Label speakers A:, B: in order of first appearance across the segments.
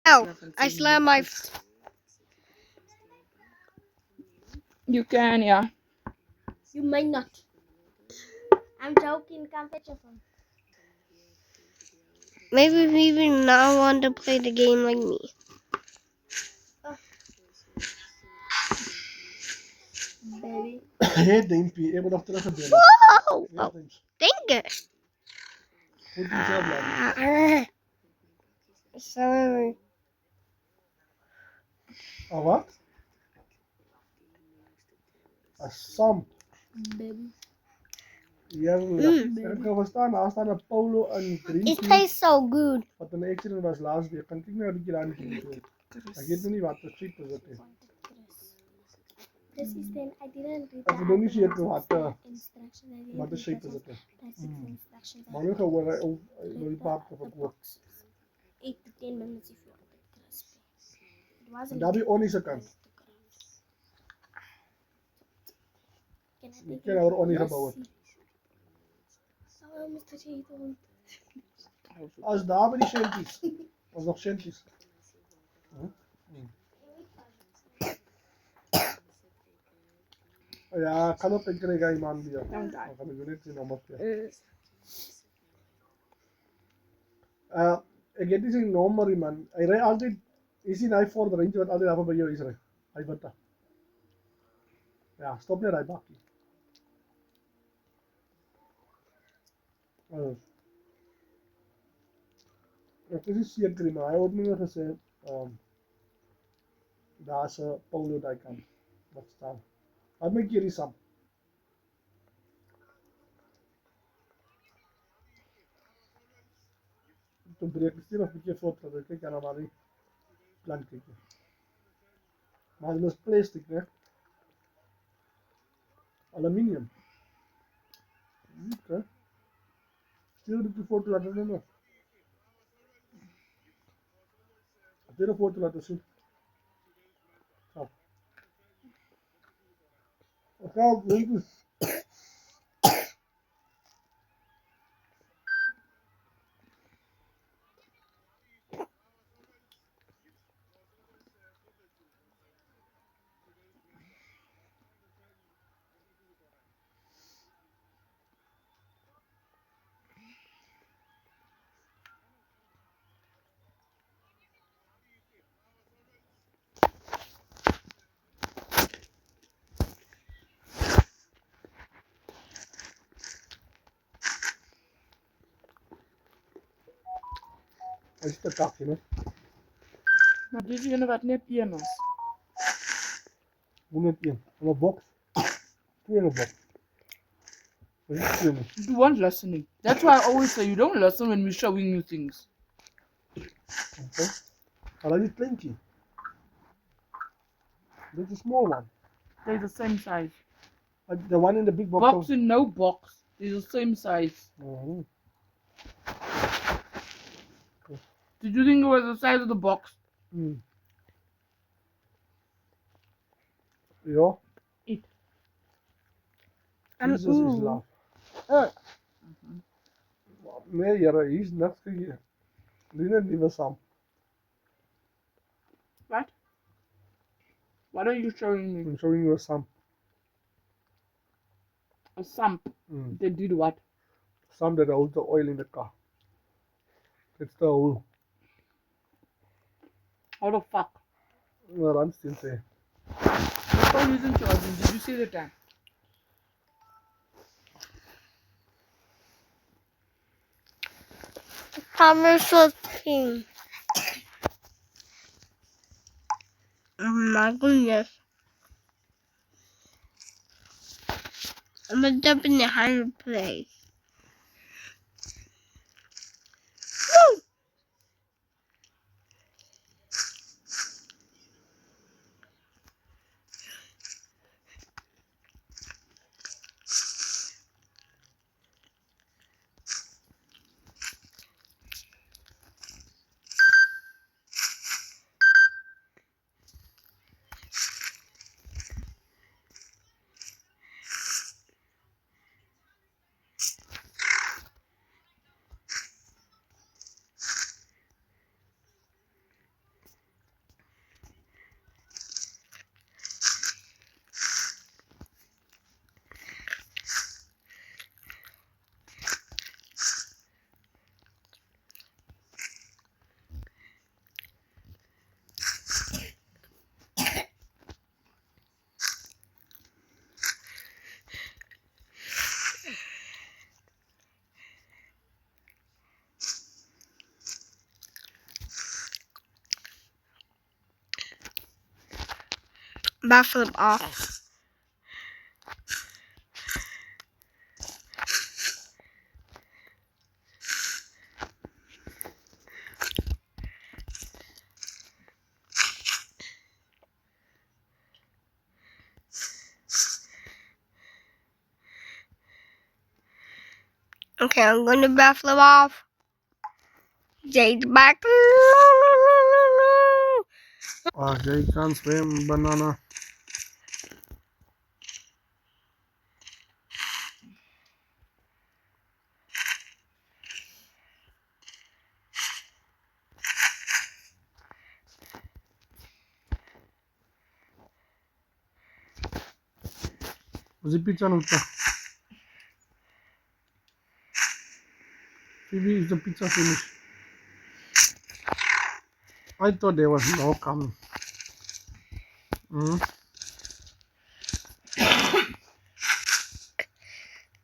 A: Ow! I slammed my.
B: You can, yeah.
A: You might not. I'm joking. Come fetch your phone. Maybe people now want to play the game like me. Baby.
C: Hé, Dimpie, je moet nog teruggebellen.
A: Wow!
C: Ja,
A: Oh,
C: Dimps.
A: thank you.
C: Goed jezelf laten.
A: Sorry.
C: Oh, wat? Sam.
A: Baby.
C: Ja, ik kan verstaan. Daar staan een polo en green
A: It
C: tea.
A: tastes so good.
C: Wat een accident was laatst week. Kan ik nou een beetje aan doen? Ik weet nog niet wat de cheap is.
A: This is then I didn't read
C: Ik weet niet zeker
A: instruction.
C: wat de shape is.
A: Basic instructions.
C: Maar nu gewoon wil je paard verkopen.
A: 8 to 10 minutes if you want it crispy. It wasn't.
C: En daar heb je onie kant. Ik ken haar onie gebouwd.
A: Oh, Mr. Cheeton.
C: Als daar bij die shanties. Als nog shanties. Ja, ik kan ook een keer gaan man hier. Dan kan ik niet zien om het te. Ik weet niet zijn nummer man. Hij rijdt altijd. Is hij nou voor de eentje wat altijd af bij jou is rijdt. Hij wordt daar. Ja, stop net hij bakkie. Het is niet zeker, maar hij wordt nu nog gezegd. Daar is een polo die kan. Wat staan. Wat maak je Sam? Toen breek ik stil of een keer foto. Dan kijk je naar die plank kijken. Maar het is plastic, hè? Aluminium. Oké. Stil dat de foto laten zien nog. Weer een foto laten zien. Zo. Oké, weet je. Hij is te kakje, hè?
B: Maar dit is een wat net één is.
C: Hoe net één? En een box. Twee in een box. Dat is twee.
B: You weren't listening. That's why I always say you don't listen when we're showing you things.
C: Okay. Maar dat is kleintje. This is a small one.
B: They're the same size.
C: The one in the big box.
B: Box in no box. They're the same size. Did you think it was the size of the box?
C: Ja.
B: Eat.
C: Jesus is love. Nee, jere, hier is niks gegeven. Nu net nieuwe Sam.
B: What? What are you showing me?
C: I'm showing you a Sam.
B: A sump. They did what?
C: Sam that holds the oil in the car. It's the hole.
B: How the fuck?
C: Run still say.
B: The phone isn't charging. Did you see the time?
A: Commercial pink. Oh my goodness. I'm gonna jump in the higher place. Woo! Baffle him off. Okay, I'm going to baffle him off. Jade's back.
C: Jay can't swim, banana. Was the pizza not? Phoebe, is the pizza finished? I thought there was no coming.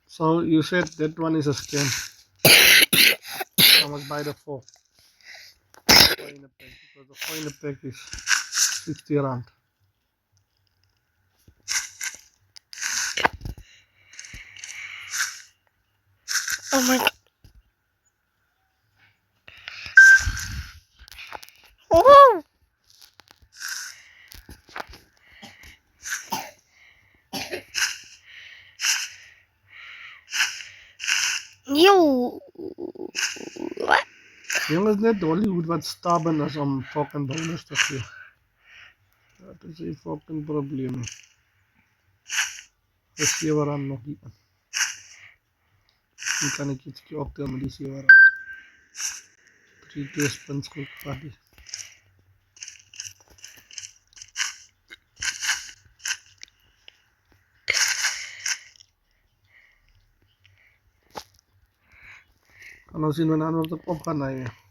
C: So you said that one is a scam. How much buy the 4? 4 in a pack, because the 4 in a pack is 60 rand.
A: Oh my god. Oh! You. What?
C: Jongens, net Hollywood wat stubborn is om fucking bonus te gee. Dat is een fucking probleem. De 7 rand nog niet aan. Nu kan ik ietsje optellen met die 7 rand. 3 keer spins goed gehad. Kan nou zien wanneer wat ik op gaan nemen.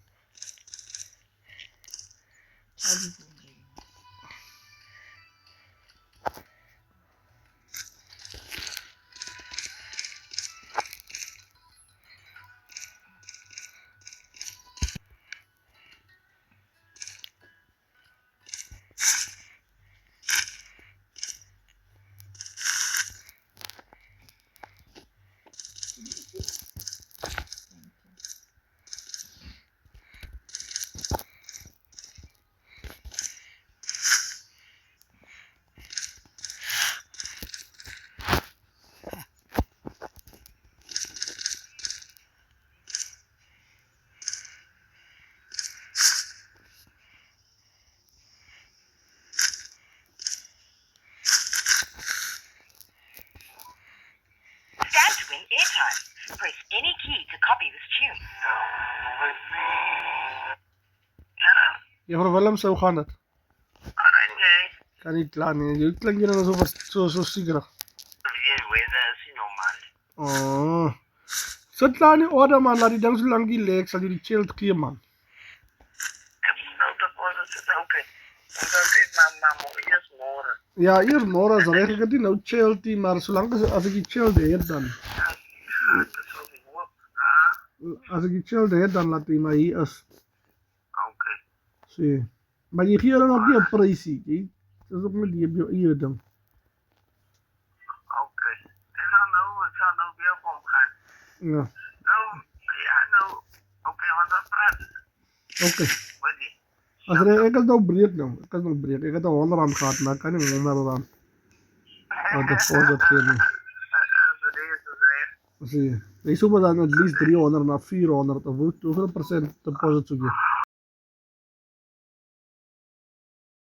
D: Airtime. Press any key to copy this tune. Hello.
C: Juffrouw Willems, hoe gaat het?
D: Alright, nee.
C: Kan niet klaar nie. Jy klink hier nou so siekerig.
D: Weer weather is nie normaal.
C: Oh. Sit klaar in die orde man, laat die ding so lank die lek, sal jy die chill gee man.
D: Ek is nou te kos, dit is okay. Ons het mamma, eers môre.
C: Ja, eers môre is reg, ek het nie nou chill die, maar solank as ek die chill het dan. As ek die chill het dan laat hy maar hier is.
D: Okay.
C: Sê. Maar jy gee dan ook nie 'n prysie, jy. Dis ook net jou eie ding.
D: Okay. Ek sal nou weer kom gaan.
C: Ja.
D: Nou, okay, want dan praat.
C: Okay.
D: Wat jy?
C: As ek is nou breek nou. Ek het 100 rand gehad, maar ek kan nie 100 rand. Wat die voordat gee nie. Sê. Jy sou maar dan at least 300 na 400 of hoeveel % deposit sou gee.